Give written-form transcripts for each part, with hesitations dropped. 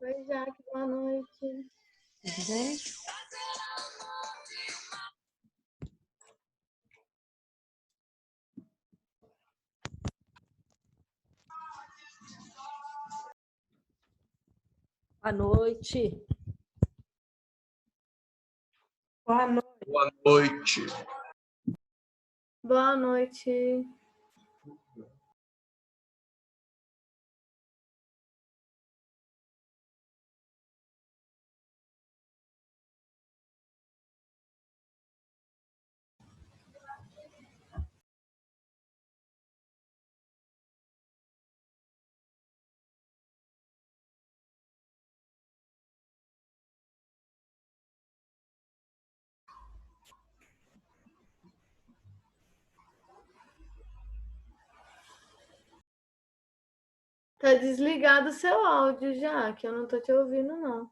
Oi, Jaque, boa noite. Tudo bem? Boa noite. Boa noite. Boa noite. Boa noite. Tá desligado o seu áudio já, que eu não tô te ouvindo, não.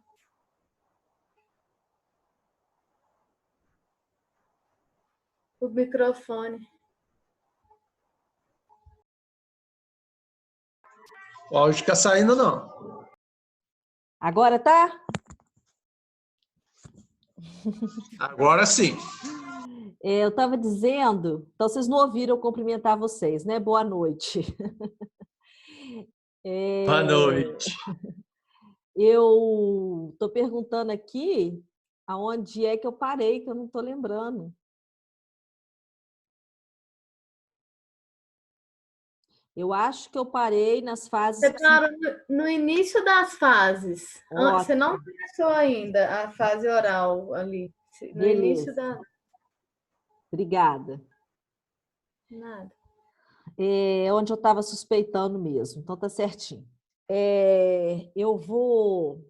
O microfone. O áudio fica saindo, não. Agora tá? Agora sim. Eu estava dizendo, então vocês não ouviram eu cumprimentar vocês, né? Boa noite. Boa noite. Eu estou perguntando aqui aonde é que eu parei, que eu não estou lembrando. Eu acho que eu parei nas fases... Você parou no início das fases. Ótimo. Você não começou ainda a fase oral ali. No Beleza. início da... Obrigada. Nada. É onde eu estava suspeitando mesmo, então tá certinho. Eu vou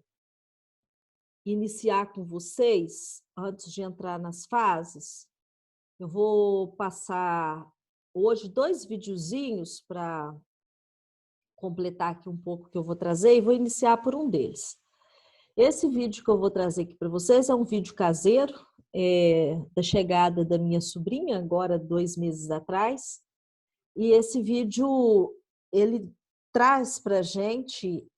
iniciar com vocês, antes de entrar nas fases, eu vou passar hoje 2 videozinhos para completar aqui um pouco o que eu vou trazer e vou iniciar por um deles. Esse vídeo que eu vou trazer aqui para vocês é um vídeo caseiro, da chegada da minha sobrinha, agora 2 meses atrás, e esse vídeo, ele traz para a gente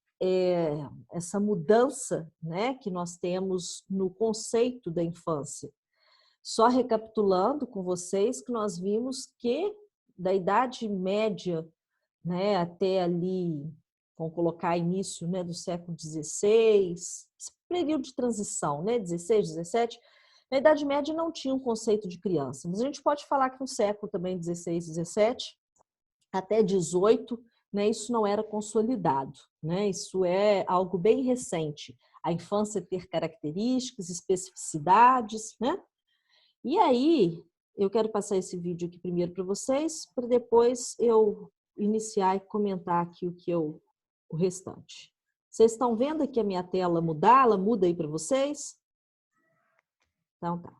essa mudança, né, que nós temos no conceito da infância. Só recapitulando com vocês que nós vimos que da Idade Média, né, até ali, vamos colocar início, né, do século XVI, esse período de transição, né, 16, 17, na Idade Média não tinha um conceito de criança, mas a gente pode falar que no século também 16, 17, até 18, né, isso não era consolidado, né, isso é algo bem recente, a infância ter características, especificidades, né? E aí, eu quero passar esse vídeo aqui primeiro para vocês, para depois eu iniciar e comentar aqui o restante. Vocês estão vendo aqui a minha tela mudar? Ela muda aí para vocês? Então tá.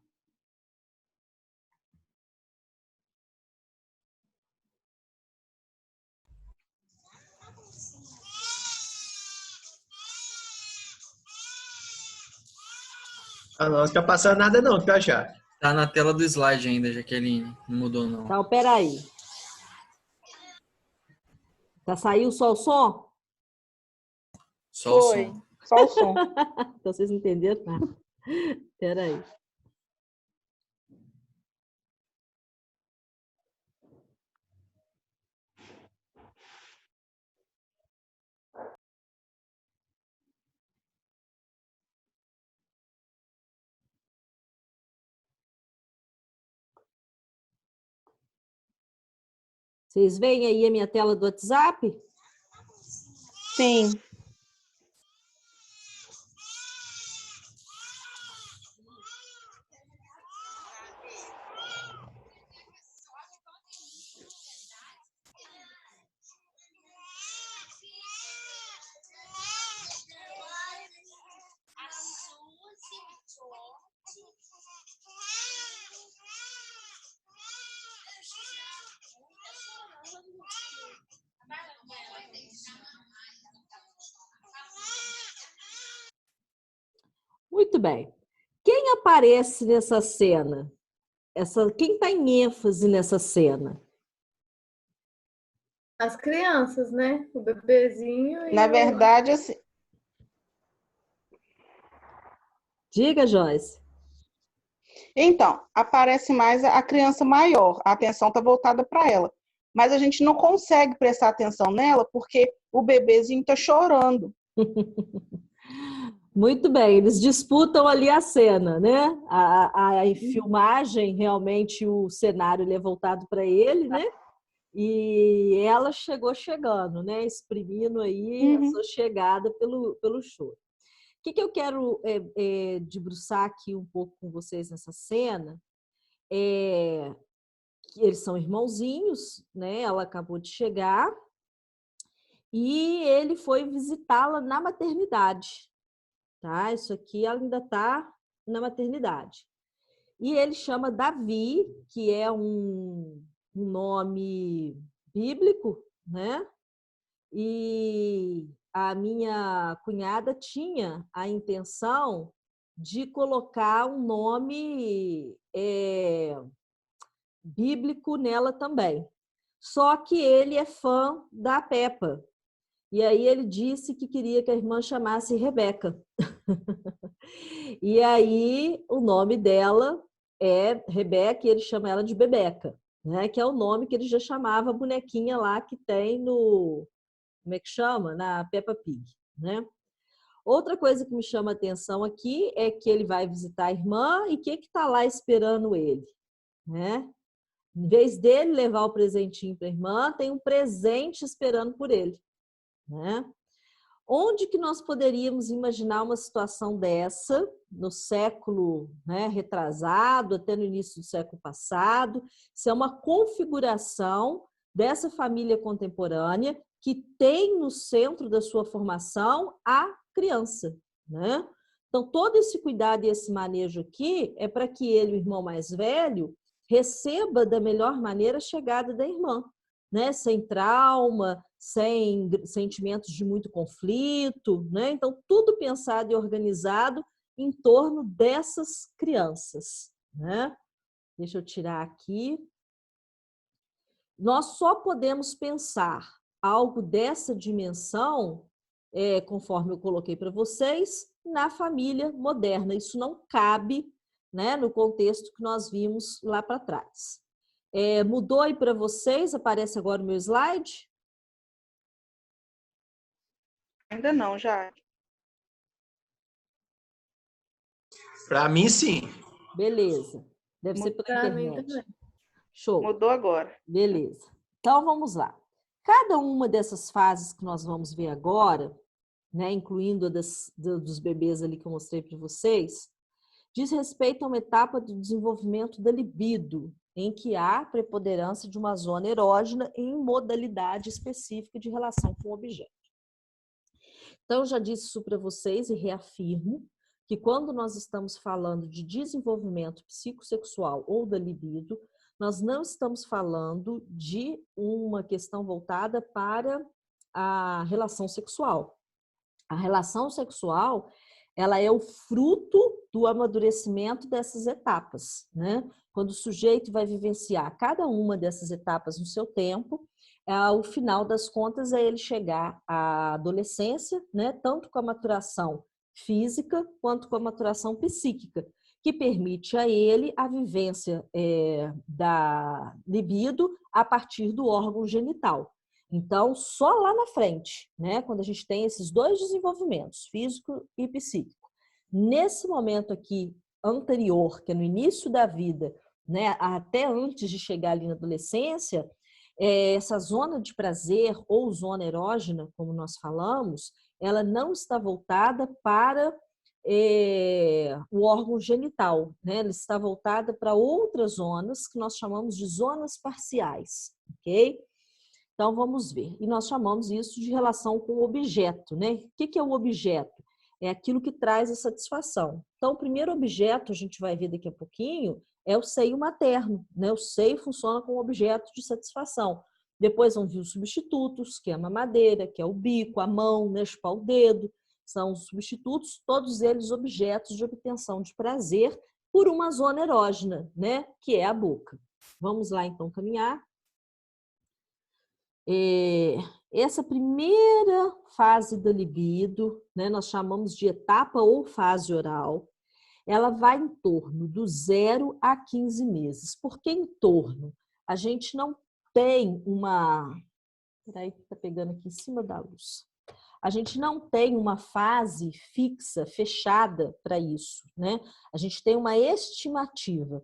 Ah, não fica passando nada não, fica já. Tá na tela do slide ainda, Jaqueline. Não mudou, não. Então, peraí. Já saiu só o som? Só o Foi. som. Só o som. Então, vocês entenderam? Peraí. Vocês veem aí a minha tela do WhatsApp? Sim. Muito bem. Quem aparece nessa cena? Quem está em ênfase nessa cena? As crianças, né? O bebezinho e Na verdade, assim, Diga, Joyce. Então, aparece mais a criança maior, a atenção está voltada para ela. Mas a gente não consegue prestar atenção nela porque o bebezinho está chorando. Muito bem, eles disputam ali a cena, né? A filmagem, realmente, o cenário ele é voltado para ele, né? E ela chegando, né? Exprimindo aí a sua chegada pelo choro. O que eu quero debruçar aqui um pouco com vocês nessa cena é que eles são irmãozinhos, né? Ela acabou de chegar e ele foi visitá-la na maternidade, tá? Isso aqui ela ainda está na maternidade. E ele chama Davi, que é um nome bíblico, né? E a minha cunhada tinha a intenção de colocar um nome bíblico nela também. Só que ele é fã da Peppa. E aí ele disse que queria que a irmã chamasse Rebeca. E aí o nome dela é Rebeca e ele chama ela de Bebeca, né? Que é o nome que ele já chamava a bonequinha lá que tem no... Como é que chama? Na Peppa Pig, né? Outra coisa que me chama a atenção aqui é que ele vai visitar a irmã e o que está lá esperando ele, né? Em vez dele levar o presentinho para a irmã, tem um presente esperando por ele, né? Onde que nós poderíamos imaginar uma situação dessa no século, né, retrasado, até no início do século passado? Isso é uma configuração dessa família contemporânea que tem no centro da sua formação a criança, né? Então, todo esse cuidado e esse manejo aqui é para que ele, o irmão mais velho, receba da melhor maneira a chegada da irmã, né? Sem trauma, sem sentimentos de muito conflito, né? Então, tudo pensado e organizado em torno dessas crianças, né? Deixa eu tirar aqui. Nós só podemos pensar algo dessa dimensão, conforme eu coloquei para vocês, na família moderna. Isso não cabe, né, no contexto que nós vimos lá para trás. Mudou aí para vocês? Aparece agora o meu slide? Ainda não, já. Para mim, sim. Beleza. Deve ser pela Pra mim internet. também. Show. Mudou agora. Beleza. Então, vamos lá. Cada uma dessas fases que nós vamos ver agora, né, incluindo a dos bebês ali que eu mostrei para vocês, diz respeito a uma etapa do desenvolvimento da libido, em que há preponderância de uma zona erógena em modalidade específica de relação com o objeto. Então, eu já disse isso para vocês e reafirmo que quando nós estamos falando de desenvolvimento psicossexual ou da libido, nós não estamos falando de uma questão voltada para a relação sexual. A relação sexual, ela é o fruto do amadurecimento dessas etapas, né? Quando o sujeito vai vivenciar cada uma dessas etapas no seu tempo, ao final das contas é ele chegar à adolescência, né? Tanto com a maturação física quanto com a maturação psíquica, que permite a ele a vivência da libido a partir do órgão genital. Então, só lá na frente, né, quando a gente tem esses dois desenvolvimentos, físico e psíquico, nesse momento aqui anterior, que é no início da vida, né, até antes de chegar ali na adolescência, essa zona de prazer ou zona erógena, como nós falamos, ela não está voltada para o órgão genital, né? Ela está voltada para outras zonas que nós chamamos de zonas parciais, ok? Então, vamos ver. E nós chamamos isso de relação com o objeto, né? O que é o objeto? É aquilo que traz a satisfação. Então, o primeiro objeto, a gente vai ver daqui a pouquinho, é o seio materno, né? O seio funciona como objeto de satisfação. Depois vão vir os substitutos, que é a mamadeira, que é o bico, a mão, né? Chupar o dedo. São os substitutos, todos eles objetos de obtenção de prazer por uma zona erógena, né? Que é a boca. Vamos lá, então, caminhar. Essa primeira fase da libido, né, nós chamamos de etapa ou fase oral, ela vai em torno do 0 a 15 meses. Por que em torno? A gente não tem uma... Peraí, que está pegando aqui em cima da luz. A gente não tem uma fase fixa, fechada para isso, né? A gente tem uma estimativa.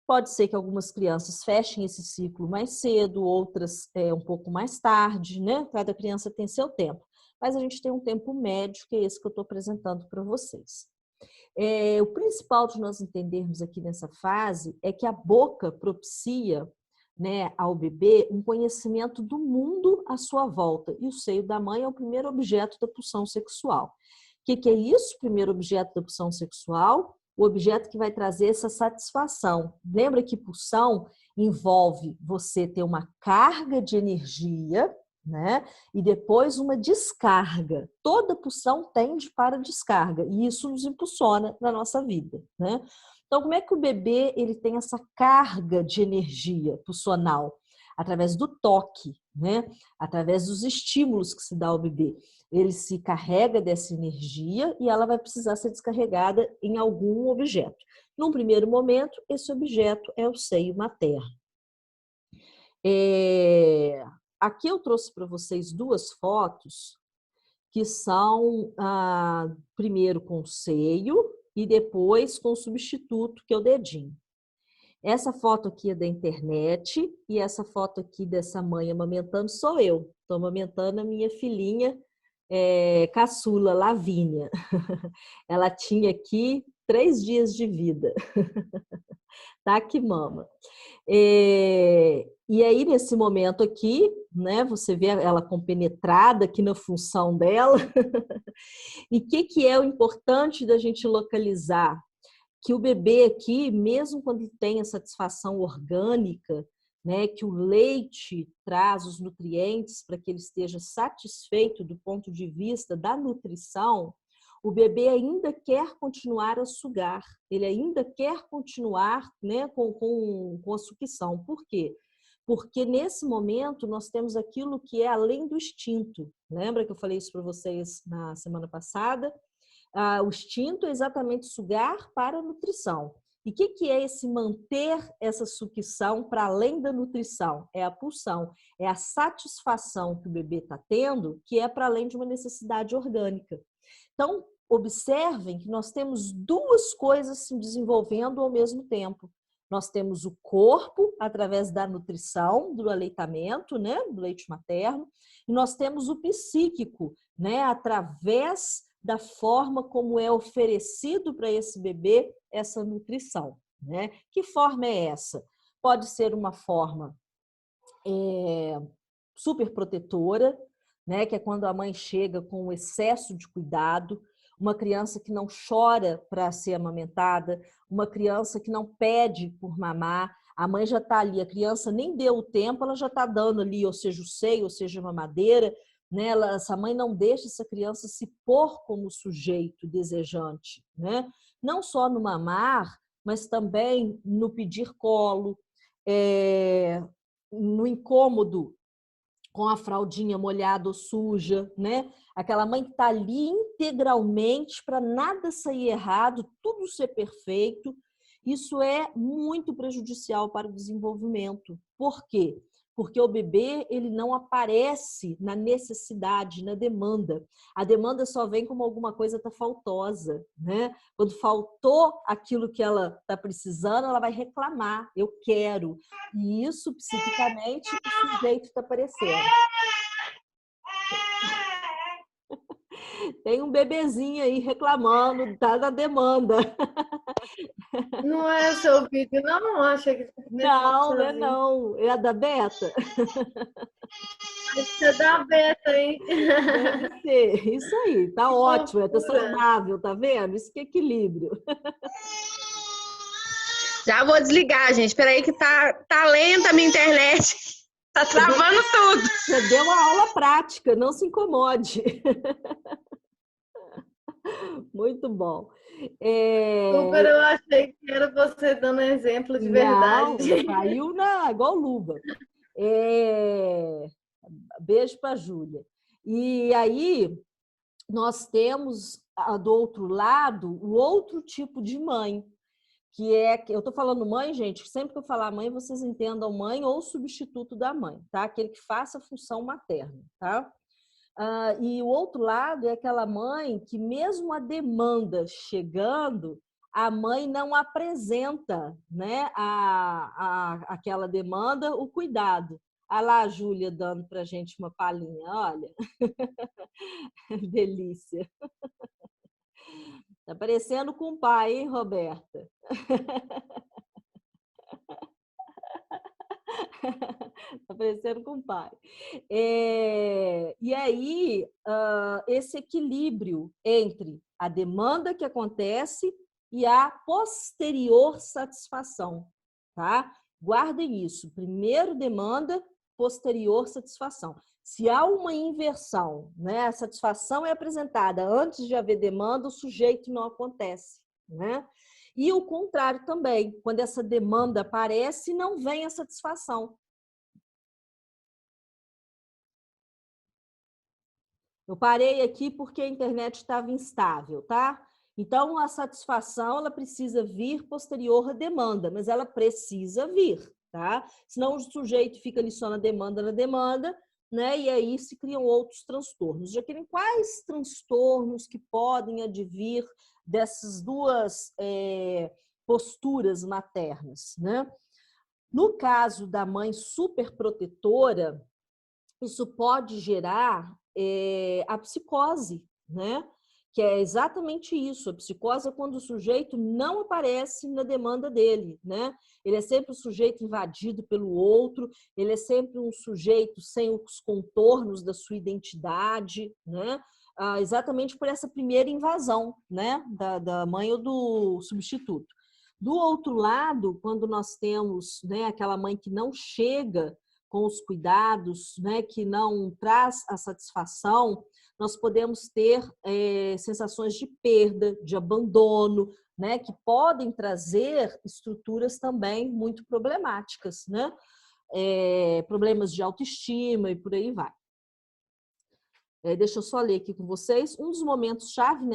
Pode ser que algumas crianças fechem esse ciclo mais cedo, outras um pouco mais tarde, né? Cada criança tem seu tempo. Mas a gente tem um tempo médio, que é esse que eu estou apresentando para vocês. O principal de nós entendermos aqui nessa fase é que a boca propicia, né, ao bebê um conhecimento do mundo à sua volta. E o seio da mãe é o primeiro objeto da pulsão sexual. O que é isso? O primeiro objeto da pulsão sexual? O objeto que vai trazer essa satisfação. Lembra que pulsão envolve você ter uma carga de energia, né? E depois uma descarga. Toda pulsão tende para descarga. E isso nos impulsiona na nossa vida, né? Então, como é que o bebê ele tem essa carga de energia pulsional? Através do toque, né? Através dos estímulos que se dá ao bebê. Ele se carrega dessa energia e ela vai precisar ser descarregada em algum objeto. Num primeiro momento, esse objeto é o seio materno. Aqui eu trouxe para vocês 2 fotos que são, primeiro com o seio e depois com o substituto, que é o dedinho. Essa foto aqui é da internet e essa foto aqui dessa mãe amamentando sou eu. Estou amamentando a minha filhinha caçula, Lavínia. Ela tinha aqui 3 dias de vida. Tá aqui, mama. E aí, nesse momento aqui, né, você vê ela compenetrada aqui na função dela. E o que é o importante da gente localizar? Que o bebê aqui, mesmo quando tem a satisfação orgânica, né, que o leite traz os nutrientes para que ele esteja satisfeito do ponto de vista da nutrição, o bebê ainda quer continuar a sugar, ele ainda quer continuar, né, com a sucção. Por quê? Porque nesse momento nós temos aquilo que é além do instinto. Lembra que eu falei isso para vocês na semana passada? O instinto é exatamente sugar para a nutrição. E o que é esse manter essa sucção para além da nutrição? É a pulsão, é a satisfação que o bebê está tendo, que é para além de uma necessidade orgânica. Então, observem que nós temos 2 coisas se desenvolvendo ao mesmo tempo. Nós temos o corpo, através da nutrição, do aleitamento, né, do leite materno, e nós temos o psíquico, né, através da forma como é oferecido para esse bebê essa nutrição, né? Que forma é essa? Pode ser uma forma super protetora, né? Que é quando a mãe chega com o excesso de cuidado, uma criança que não chora para ser amamentada, uma criança que não pede por mamar, a mãe já está ali, a criança nem deu o tempo, ela já está dando ali, ou seja, o seio, ou seja, a mamadeira, né? Essa mãe não deixa essa criança se pôr como sujeito desejante, né? Não só no mamar, mas também no pedir colo, no incômodo com a fraldinha molhada ou suja, né? Aquela mãe que está ali integralmente para nada sair errado, tudo ser perfeito. Isso é muito prejudicial para o desenvolvimento. Por quê? Porque o bebê ele não aparece na necessidade, na demanda. A demanda só vem como alguma coisa está faltosa, né? Quando faltou aquilo que ela está precisando, ela vai reclamar, eu quero. E isso, psiquicamente, o sujeito está aparecendo. Tem um bebezinho aí reclamando, tá na demanda. Não é seu vídeo, não? Acha que... Não, né, não. É a da Beta? Acho que é da Beta, hein? Deve ser. Isso aí, tá ótimo, tá saudável, tá vendo? Isso que é equilíbrio. Já vou desligar, gente. Espera aí que tá lenta a minha internet. Tá travando tudo. Você deu uma aula prática, não se incomode. Muito bom. Super, eu achei que era você dando exemplo de verdade. Não, caiu igual luva. Beijo para a Júlia. E aí, nós temos do outro lado o outro tipo de mãe, que é, eu estou falando mãe, gente, sempre que eu falar mãe, vocês entendam mãe ou substituto da mãe, tá? Aquele que faça a função materna, tá? E o outro lado é aquela mãe que, mesmo a demanda chegando, a mãe não apresenta, né, aquela demanda, o cuidado. Olha lá a Júlia dando para a gente uma palhinha, olha. Delícia. Tá parecendo com o pai, hein, Roberta? Tá parecendo com o pai. E aí, esse equilíbrio entre a demanda que acontece e a posterior satisfação, tá? Guardem isso. Primeiro demanda, posterior satisfação. Se há uma inversão, né, a satisfação é apresentada antes de haver demanda, o sujeito não acontece, né? E o contrário também, quando essa demanda aparece, não vem a satisfação. Eu parei aqui porque a internet estava instável, tá? Então, a satisfação, ela precisa vir posterior à demanda, mas ela precisa vir, tá? Senão o sujeito fica ali só na demanda, né? E aí se criam outros transtornos. Já querem quais transtornos que podem advir dessas duas posturas maternas, né? No caso da mãe superprotetora, isso pode gerar a psicose, né? Que é exatamente isso. A psicose é quando o sujeito não aparece na demanda dele, né? Ele é sempre um sujeito invadido pelo outro, ele é sempre um sujeito sem os contornos da sua identidade, né? Exatamente por essa primeira invasão, né? Da mãe ou do substituto. Do outro lado, quando nós temos, né, aquela mãe que não chega com os cuidados, né, que não traz a satisfação, nós podemos ter sensações de perda, de abandono, né, que podem trazer estruturas também muito problemáticas, né? Problemas de autoestima e por aí vai. Deixa eu só ler aqui com vocês. Um dos momentos-chave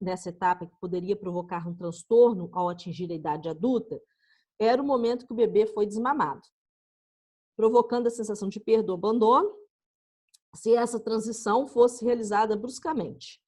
nessa etapa que poderia provocar um transtorno ao atingir a idade adulta era o momento que o bebê foi desmamado, provocando a sensação de perda ou abandono, se essa transição fosse realizada bruscamente.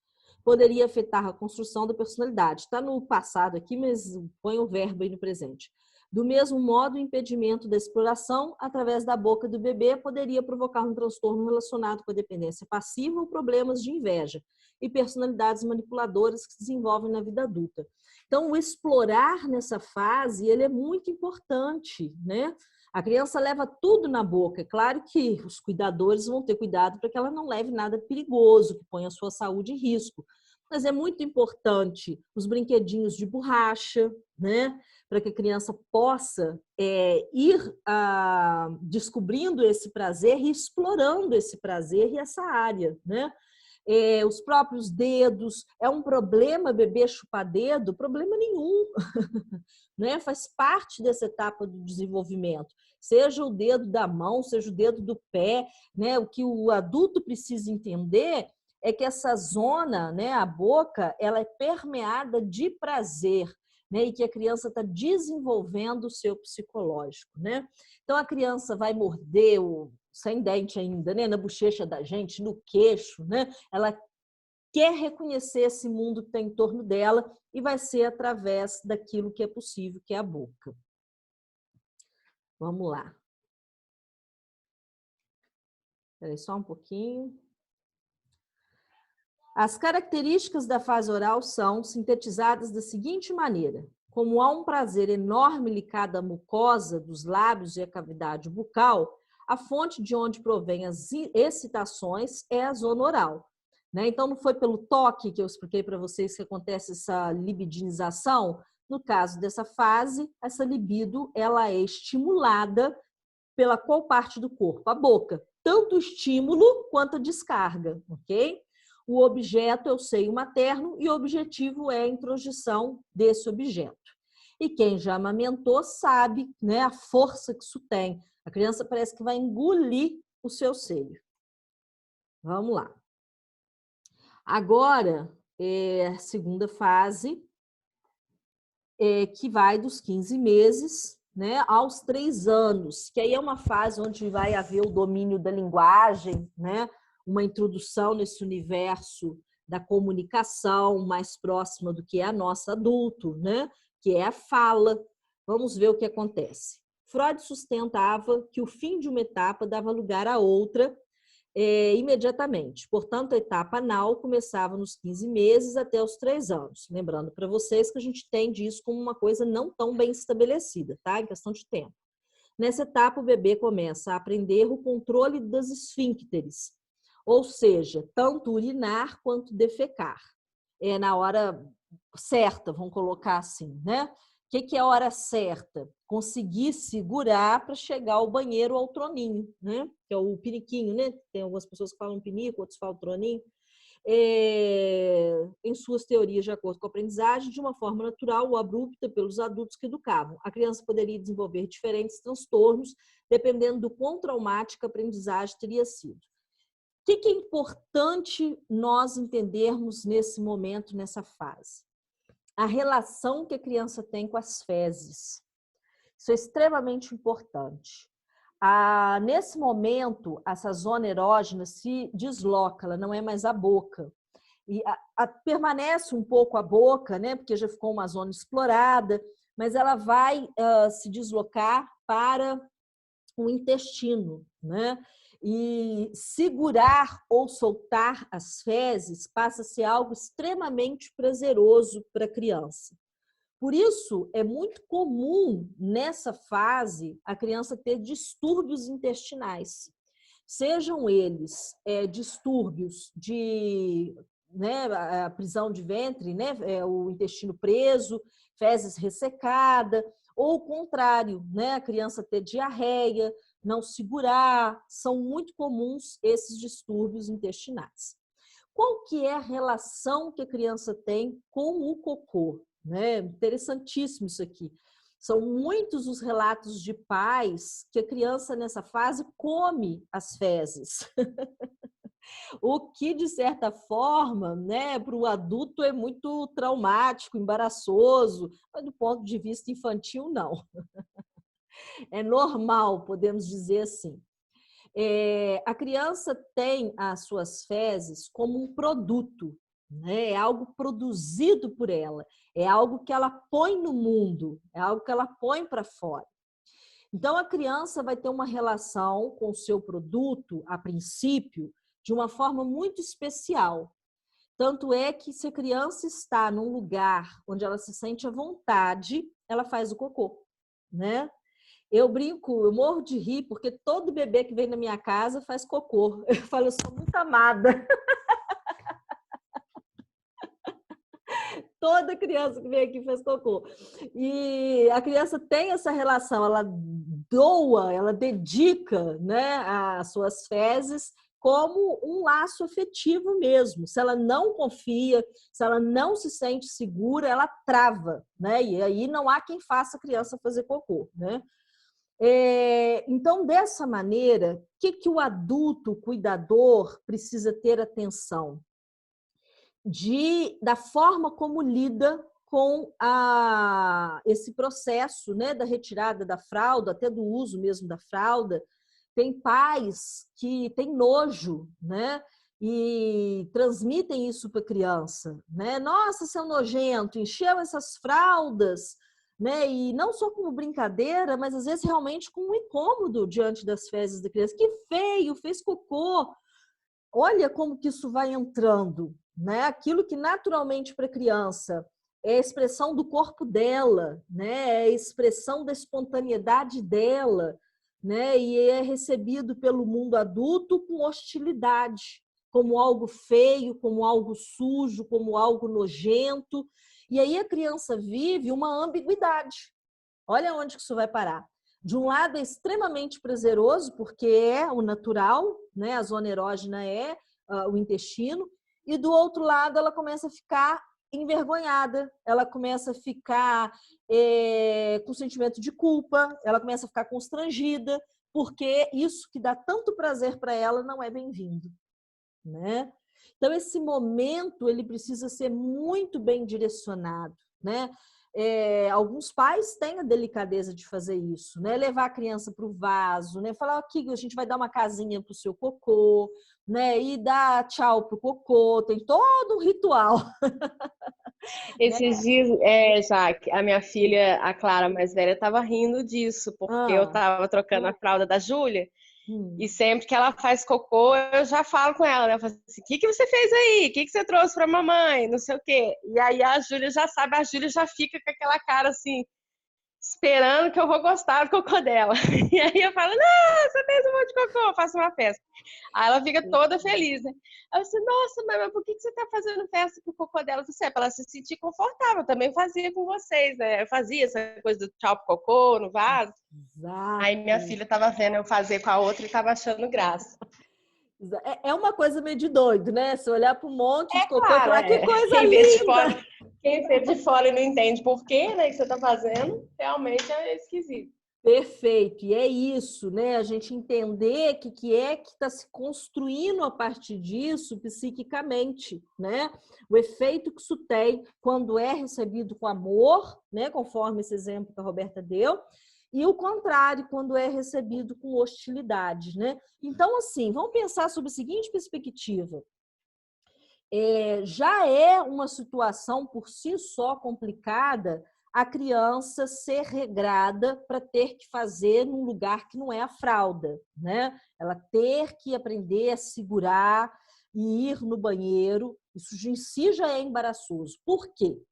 Poderia afetar a construção da personalidade. Está no passado aqui, mas põe o verbo aí no presente. Do mesmo modo, o impedimento da exploração através da boca do bebê poderia provocar um transtorno relacionado com a dependência passiva ou problemas de inveja e personalidades manipuladoras que se desenvolvem na vida adulta. Então, o explorar nessa fase, ele é muito importante, né? A criança leva tudo na boca. É claro que os cuidadores vão ter cuidado para que ela não leve nada perigoso, que ponha a sua saúde em risco. Mas é muito importante os brinquedinhos de borracha, né? Para que a criança possa ir descobrindo esse prazer e explorando esse prazer e essa área, né? Os próprios dedos, é um problema bebê chupar dedo? Problema nenhum, né? Faz parte dessa etapa do desenvolvimento, seja o dedo da mão, seja o dedo do pé, né? O que o adulto precisa entender é que essa zona, né, a boca, ela é permeada de prazer, né? E que a criança está desenvolvendo o seu psicológico, né? Então a criança vai morder sem dente ainda, né? Na bochecha da gente, no queixo, né? Ela quer reconhecer esse mundo que está em torno dela e vai ser através daquilo que é possível, que é a boca. Vamos lá. Espera aí só um pouquinho. As características da fase oral são sintetizadas da seguinte maneira: como há um prazer enorme ligado à mucosa dos lábios e à cavidade bucal, a fonte de onde provém as excitações é a zona oral. Né? Então, não foi pelo toque que eu expliquei para vocês que acontece essa libidinização? No caso dessa fase, essa libido ela é estimulada pela qual parte do corpo? A boca. Tanto o estímulo quanto a descarga, ok? O objeto é o seio materno e o objetivo é a introjeção desse objeto. E quem já amamentou sabe, né, a força que isso tem. A criança parece que vai engolir o seu seio. Vamos lá. Agora, a segunda fase, que vai dos 15 meses, né, aos 3 anos, que aí é uma fase onde vai haver o domínio da linguagem, né, uma introdução nesse universo da comunicação mais próxima do que é a nossa adulto, né, que é a fala. Vamos ver o que acontece. Freud sustentava que o fim de uma etapa dava lugar a outra imediatamente. Portanto, a etapa anal começava nos 15 meses até os 3 anos. Lembrando para vocês que a gente entende isso como uma coisa não tão bem estabelecida, tá? Em questão de tempo. Nessa etapa, o bebê começa a aprender o controle das esfíncteres, ou seja, tanto urinar quanto defecar. É na hora certa, vamos colocar assim, né? O que é a hora certa? Conseguir segurar para chegar ao banheiro ou ao troninho, né? Que é o piniquinho, né? Tem algumas pessoas que falam pinico, outros falam troninho. Em suas teorias, de acordo com a aprendizagem, de uma forma natural ou abrupta pelos adultos que educavam. A criança poderia desenvolver diferentes transtornos, dependendo do quão traumática a aprendizagem teria sido. O que é importante nós entendermos nesse momento, nessa fase? A relação que a criança tem com as fezes. Isso é extremamente importante. Nesse momento, essa zona erógena se desloca, ela não é mais a boca. E permanece um pouco a boca, né, porque já ficou uma zona explorada, mas ela vai se deslocar para o intestino, né? E segurar ou soltar as fezes passa a ser algo extremamente prazeroso para a criança. Por isso, é muito comum, nessa fase, a criança ter distúrbios intestinais. Sejam eles distúrbios de a prisão de ventre, né, o intestino preso, fezes ressecada, ou o contrário, né, a criança ter diarreia, não segurar, são muito comuns esses distúrbios intestinais. Qual que é a relação que a criança tem com o cocô? Né? Interessantíssimo isso aqui. São muitos os relatos de pais que a criança nessa fase come as fezes. O que, de certa forma, né, para o adulto é muito traumático, embaraçoso, mas do ponto de vista infantil, não. É normal, podemos dizer assim. A criança tem as suas fezes como um produto, né? É algo produzido por ela, é algo que ela põe no mundo, é algo que ela põe para fora. Então, a criança vai ter uma relação com o seu produto, a princípio, de uma forma muito especial. Tanto é que, se a criança está num lugar onde ela se sente à vontade, ela faz o cocô, né? Eu brinco, eu morro de rir, porque todo bebê que vem na minha casa faz cocô. Eu falo, eu sou muito amada. Toda criança que vem aqui faz cocô. E a criança tem essa relação, ela doa, ela dedica, né, as suas fezes como um laço afetivo mesmo. Se ela não confia, se ela não se sente segura, ela trava, né? E aí não há quem faça a criança fazer cocô, né? Então, dessa maneira, o que o adulto, o cuidador, precisa ter atenção? Da forma como lida com esse processo, né, da retirada da fralda, até do uso mesmo da fralda. Tem pais que têm nojo, né, e transmitem isso para a criança, né? Nossa, seu nojento, encheu essas fraldas, né? E não só como brincadeira, mas às vezes realmente com um incômodo diante das fezes da criança. Que feio, fez cocô. Olha como que isso vai entrando, né? Aquilo que naturalmente para a criança é a expressão do corpo dela, né? É a expressão da espontaneidade dela, né? E é recebido pelo mundo adulto com hostilidade, como algo feio, como algo sujo, como algo nojento. E aí a criança vive uma ambiguidade. Olha onde que isso vai parar. De um lado é extremamente prazeroso, porque é o natural, né? A zona erógena é o intestino, e do outro lado ela começa a ficar envergonhada, ela começa a ficar com sentimento de culpa, ela começa a ficar constrangida, porque isso que dá tanto prazer para ela não é bem-vindo, né? Então, esse momento, ele precisa ser muito bem direcionado, né? Alguns pais têm a delicadeza de fazer isso, né? Levar a criança para o vaso, né? Falar, aqui, a gente vai dar uma casinha para o seu cocô, né? E dar tchau para o cocô, tem todo um ritual. Esses dias, Jaque, a minha filha, a Clara mais velha, estava rindo disso, porque eu estava trocando a fralda da Júlia, e sempre que ela faz cocô, eu já falo com ela, né? Eu falo assim, o que você fez aí? O que você trouxe pra mamãe? Não sei o quê. E aí a Júlia já sabe, a Júlia já fica com aquela cara assim, esperando que eu vou gostar do cocô dela. E aí eu falo, não, você fez um monte de cocô, faço uma festa. Aí ela fica toda feliz, né? Aí eu disse, nossa, mas por que você tá fazendo festa pro cocô dela? Eu disse, pra ela se sentir confortável, eu também fazia com vocês, né? Eu fazia essa coisa do tchau pro cocô, no vaso. Exato. Aí minha filha tava vendo eu fazer com a outra e tava achando graça. É uma coisa meio de doido, né? Se olhar para um monte de cocô e falar, que coisa quem vê de fora, linda! quem vê de fora e não entende por quê, né, que você tá fazendo, realmente é esquisito. Perfeito, e é isso, né? A gente entender que é que está se construindo a partir disso psiquicamente, né? O efeito que isso tem quando é recebido com amor, né? Conforme esse exemplo que a Roberta deu, e o contrário, quando é recebido com hostilidade, né? Então, assim, vamos pensar sobre a seguinte perspectiva. Já é uma situação por si só complicada a criança ser regrada para ter que fazer num lugar que não é a fralda, né? Ela ter que aprender a segurar e ir no banheiro, isso em si já é embaraçoso. Por quê?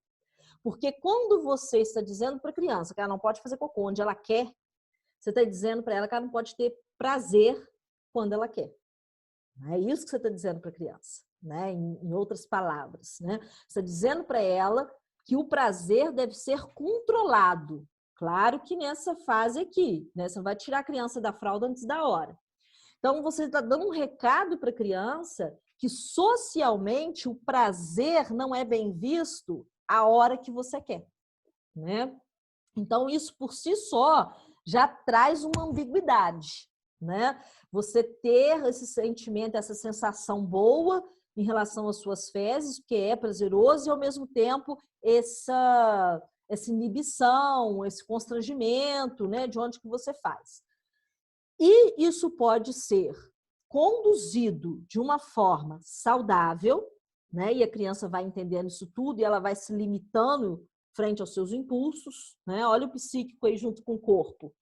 Porque quando você está dizendo para a criança que ela não pode fazer cocô onde ela quer, você está dizendo para ela que ela não pode ter prazer quando ela quer. É isso que você está dizendo para a criança, né? Em outras palavras, né? Você está dizendo para ela que o prazer deve ser controlado. Claro que nessa fase aqui, né? Você não vai tirar a criança da fralda antes da hora. Então, você está dando um recado para a criança que socialmente o prazer não é bem visto a hora que você quer, né? Então, isso por si só já traz uma ambiguidade, né? Você ter esse sentimento, essa sensação boa em relação às suas fezes, que é prazeroso, e ao mesmo tempo essa inibição, esse constrangimento, né? De onde que você faz. E isso pode ser conduzido de uma forma saudável, né? E a criança vai entendendo isso tudo e ela vai se limitando frente aos seus impulsos, né? Olha o psíquico aí junto com o corpo.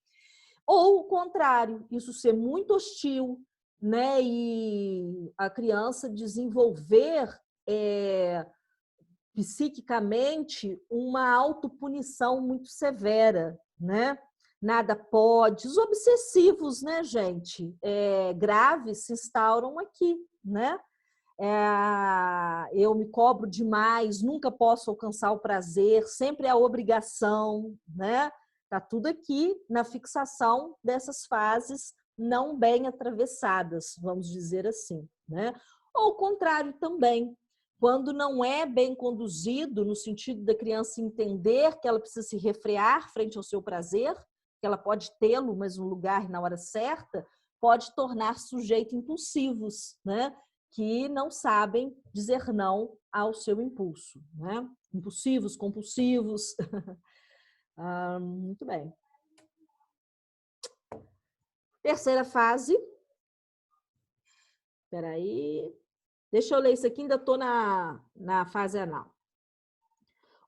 Ou o contrário, isso ser muito hostil, né? E a criança desenvolver psiquicamente uma autopunição muito severa, né? Nada pode. Os obsessivos, né, gente? Graves se instauram aqui, né? Eu me cobro demais, nunca posso alcançar o prazer, sempre é a obrigação, né? Tá tudo aqui na fixação dessas fases não bem atravessadas, vamos dizer assim, né? Ou o contrário também, quando não é bem conduzido, no sentido da criança entender que ela precisa se refrear frente ao seu prazer, que ela pode tê-lo, mas no lugar e na hora certa, pode tornar sujeito impulsivos, né? Que não sabem dizer não ao seu impulso, né? Impulsivos, compulsivos. Muito bem. Terceira fase. Espera aí. Deixa eu ler isso aqui, ainda estou na fase anal.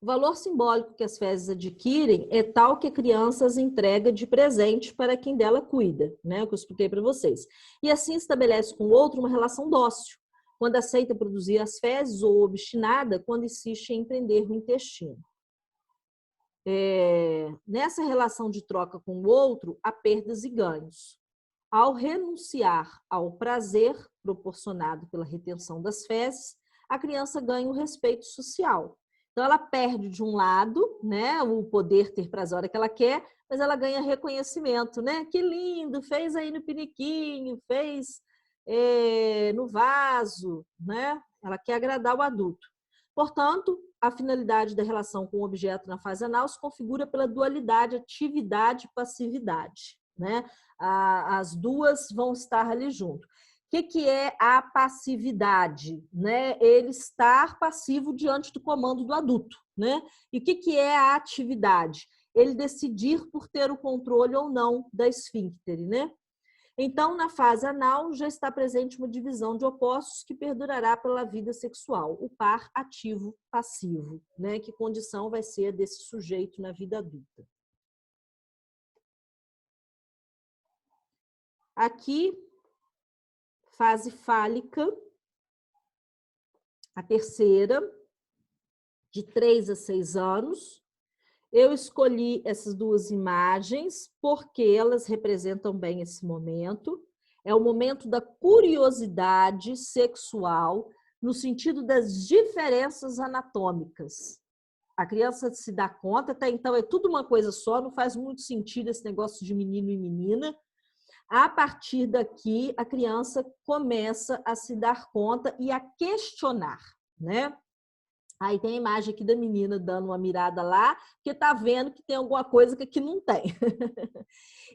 O valor simbólico que as fezes adquirem é tal que a criança as entrega de presente para quem dela cuida, né? O que eu expliquei para vocês. E assim estabelece com o outro uma relação dócil, quando aceita produzir as fezes, ou obstinada quando insiste em prender o intestino. Nessa relação de troca com o outro, há perdas e ganhos. Ao renunciar ao prazer proporcionado pela retenção das fezes, a criança ganha o respeito social. Então, ela perde, de um lado, né, o poder ter prazer a hora que ela quer, mas ela ganha reconhecimento, né? Que lindo, fez aí no piniquinho, fez no vaso, né? Ela quer agradar o adulto. Portanto, a finalidade da relação com o objeto na fase anal se configura pela dualidade atividade e passividade, né? As duas vão estar ali junto. que é a passividade? Né? Ele estar passivo diante do comando do adulto. Né? E o que é a atividade? Ele decidir por ter o controle ou não da esfínctere. Né? Então, na fase anal, já está presente uma divisão de opostos que perdurará pela vida sexual, o par ativo-passivo. Né? Que condição vai ser desse sujeito na vida adulta? Aqui, fase fálica, a terceira, de 3 a 6 anos. Eu escolhi essas duas imagens porque elas representam bem esse momento. É o momento da curiosidade sexual, no sentido das diferenças anatômicas. A criança se dá conta, até então é tudo uma coisa só, não faz muito sentido esse negócio de menino e menina. A partir daqui, a criança começa a se dar conta e a questionar, né? Aí tem a imagem aqui da menina dando uma mirada lá, porque está vendo que tem alguma coisa que aqui não tem.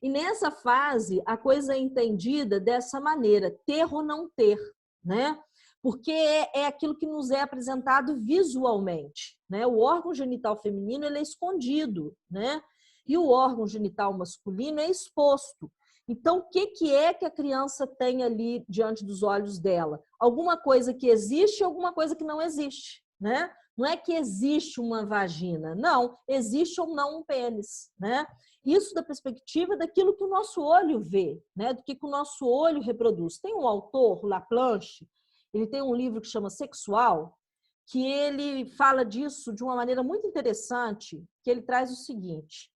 E nessa fase, a coisa é entendida dessa maneira, ter ou não ter, né? Porque é aquilo que nos é apresentado visualmente, né? O órgão genital feminino ele é escondido, né? E o órgão genital masculino é exposto. Então, o que é que a criança tem ali diante dos olhos dela? Alguma coisa que existe e alguma coisa que não existe, né? Não é que existe uma vagina, não, existe ou não um pênis, né? Isso da perspectiva daquilo que o nosso olho vê, né? Do que o nosso olho reproduz. Tem um autor, Laplanche, ele tem um livro que chama Sexual, que ele fala disso de uma maneira muito interessante, que ele traz o seguinte: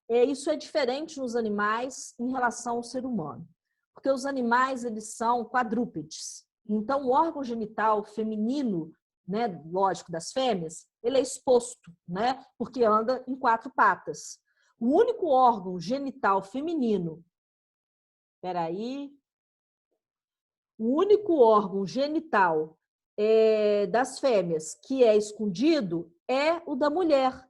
isso é diferente nos animais em relação ao ser humano, porque os animais eles são quadrúpedes. Então, o órgão genital feminino, né, lógico, das fêmeas, ele é exposto, né, porque anda em 4 patas. O único órgão genital feminino, o único órgão genital das fêmeas que é escondido é o da mulher,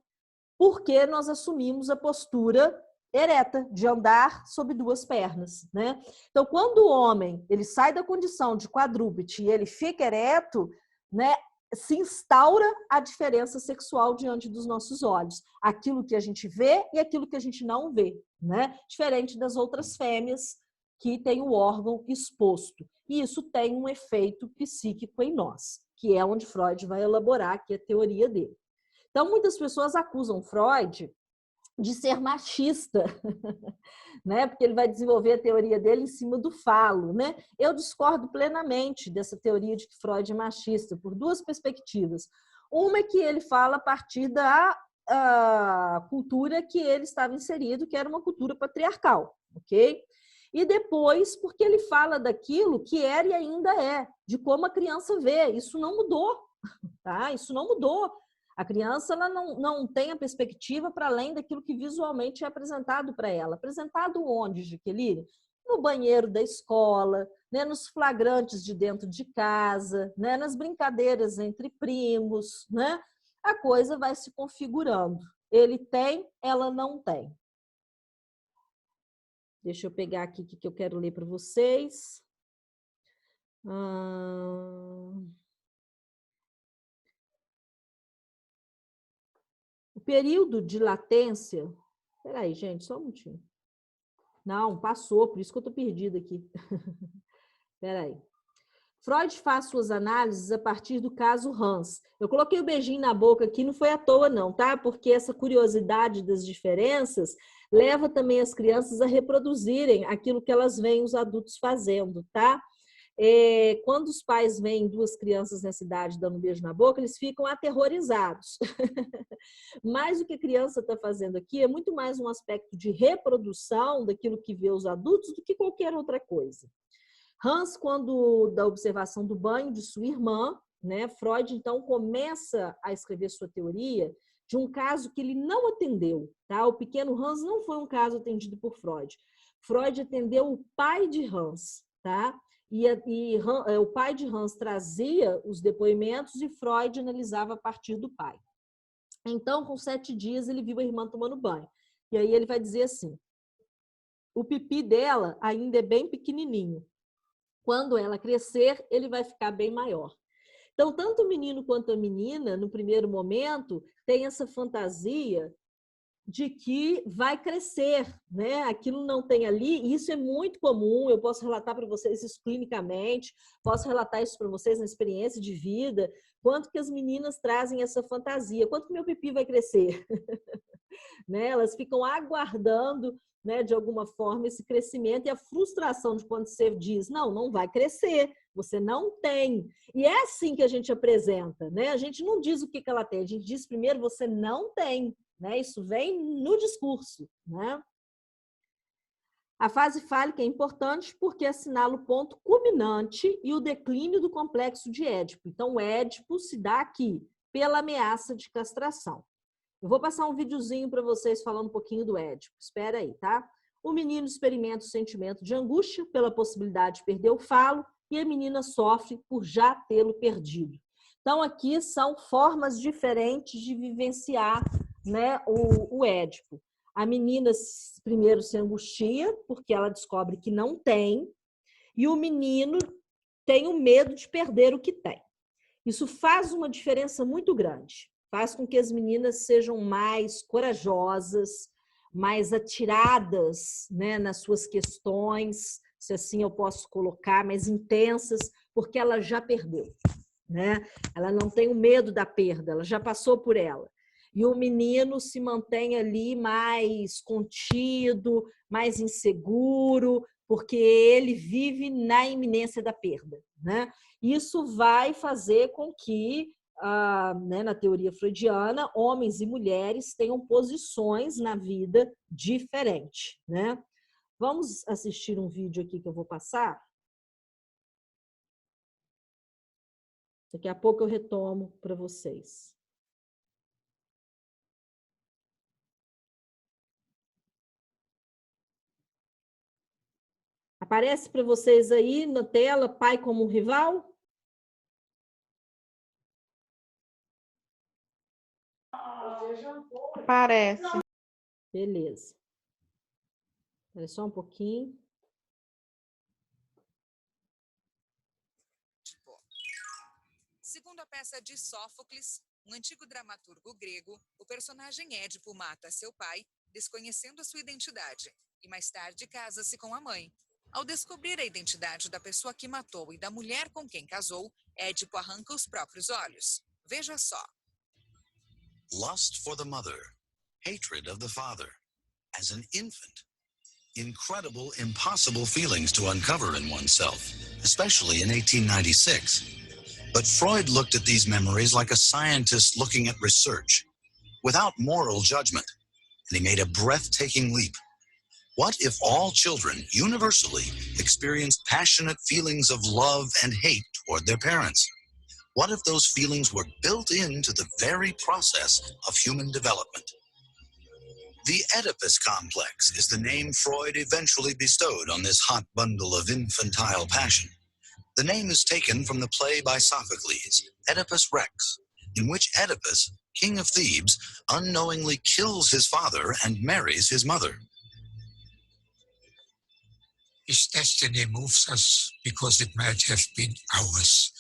porque nós assumimos a postura ereta, de andar sobre 2 pernas, né? Então, quando o homem ele sai da condição de quadrúpede e ele fica ereto, né, se instaura a diferença sexual diante dos nossos olhos. Aquilo que a gente vê e aquilo que a gente não vê, né? Diferente das outras fêmeas que têm o órgão exposto. E isso tem um efeito psíquico em nós, que é onde Freud vai elaborar aqui a teoria dele. Então, muitas pessoas acusam Freud de ser machista, né? Porque ele vai desenvolver a teoria dele em cima do falo, né? Eu discordo plenamente dessa teoria de que Freud é machista, por 2 perspectivas. Uma é que ele fala a partir da cultura que ele estava inserido, que era uma cultura patriarcal, ok? E depois, porque ele fala daquilo que era e ainda é, de como a criança vê. Isso não mudou, tá? Isso não mudou. A criança ela não tem a perspectiva para além daquilo que visualmente é apresentado para ela. Apresentado onde, Jaqueline? No banheiro da escola, né? Nos flagrantes de dentro de casa, né? Nas brincadeiras entre primos, né? A coisa vai se configurando. Ele tem, ela não tem. Deixa eu pegar aqui o que eu quero ler para vocês. O período de latência... Peraí, gente, só um minutinho. Não, passou, por isso que eu estou perdida aqui. Peraí. Freud faz suas análises a partir do caso Hans. Eu coloquei o beijinho na boca aqui, não foi à toa não, tá? Porque essa curiosidade das diferenças leva também as crianças a reproduzirem aquilo que elas veem os adultos fazendo, tá? Quando os pais veem 2 crianças nessa idade dando um beijo na boca, eles ficam aterrorizados. Mas o que a criança está fazendo aqui é muito mais um aspecto de reprodução daquilo que vê os adultos do que qualquer outra coisa. Hans, quando da observação do banho de sua irmã, né, Freud então começa a escrever sua teoria de um caso que ele não atendeu, tá? O pequeno Hans não foi um caso atendido por Freud. Freud atendeu o pai de Hans, tá? E o pai de Hans trazia os depoimentos e Freud analisava a partir do pai. Então, com 7 dias, ele viu a irmã tomando banho. E aí ele vai dizer assim, o pipi dela ainda é bem pequenininho. Quando ela crescer, ele vai ficar bem maior. Então, tanto o menino quanto a menina, no primeiro momento, tem essa fantasia de que vai crescer, né? Aquilo não tem ali, e isso é muito comum, eu posso relatar para vocês isso clinicamente, posso relatar isso para vocês na experiência de vida, quanto que as meninas trazem essa fantasia, quanto que meu pipi vai crescer, né? Elas ficam aguardando, né, de alguma forma, esse crescimento e a frustração de quando você diz, não vai crescer, você não tem. E é assim que a gente apresenta, né? A gente não diz o que ela tem, a gente diz primeiro, você não tem. Né? Isso vem no discurso. Né? A fase fálica é importante porque assinala o ponto culminante e o declínio do complexo de Édipo. Então, o Édipo se dá aqui, pela ameaça de castração. Eu vou passar um videozinho para vocês falando um pouquinho do Édipo. Espera aí, tá? O menino experimenta o sentimento de angústia pela possibilidade de perder o falo e a menina sofre por já tê-lo perdido. Então, aqui são formas diferentes de vivenciar, né, o Édipo. A menina primeiro se angustia, porque ela descobre que não tem, e o menino tem o medo de perder o que tem. Isso faz uma diferença muito grande. Faz com que as meninas sejam mais corajosas, mais atiradas, né, nas suas questões, se assim eu posso colocar, mais intensas, porque ela já perdeu. Né? Ela não tem o medo da perda, ela já passou por ela. E o menino se mantém ali mais contido, mais inseguro, porque ele vive na iminência da perda. Né? Isso vai fazer com que, né, na teoria freudiana, homens e mulheres tenham posições na vida diferentes. Né? Vamos assistir um vídeo aqui que eu vou passar? Daqui a pouco eu retomo para vocês. Aparece para vocês aí na tela, pai como rival? Parece. Beleza. Espera só um pouquinho. Segundo a peça de Sófocles, um antigo dramaturgo grego, o personagem Édipo mata seu pai, desconhecendo a sua identidade, e mais tarde casa-se com a mãe. Ao descobrir a identidade da pessoa que matou e da mulher com quem casou, Édipo arranca os próprios olhos. Veja só. Lust for the mother, hatred of the father. As an infant, incredible, impossible feelings to uncover in oneself, especially in 1896. But Freud looked at these memories like a scientist looking at research, without moral judgment, and he made a breathtaking leap. What if all children universally experienced passionate feelings of love and hate toward their parents? What if those feelings were built into the very process of human development? The Oedipus complex is the name Freud eventually bestowed on this hot bundle of infantile passion. The name is taken from the play by Sophocles, Oedipus Rex, in which Oedipus, king of Thebes, unknowingly kills his father and marries his mother. His destiny moves us because it might have been ours.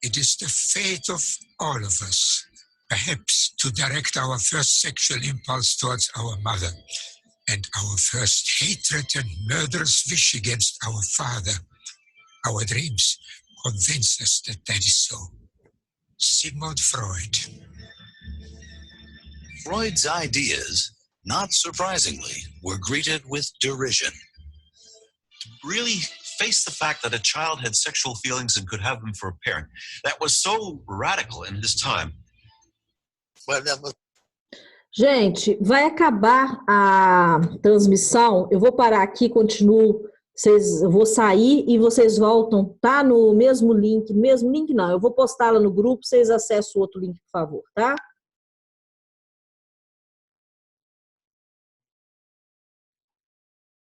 It is the fate of all of us, perhaps to direct our first sexual impulse towards our mother and our first hatred and murderous wish against our father. Our dreams convince us that that is so. Sigmund Freud. Freud's ideas, not surprisingly, were greeted with derision. Really face the fact that a child had sexual feelings and could have them for a parent. That was so radical in his time. Well, that was... Gente, vai acabar a transmissão. Eu vou parar aqui, continuo. Eu vou sair e vocês voltam, tá? No mesmo link. No mesmo link não, eu vou postar lá no grupo, vocês acessam o outro link, por favor, tá?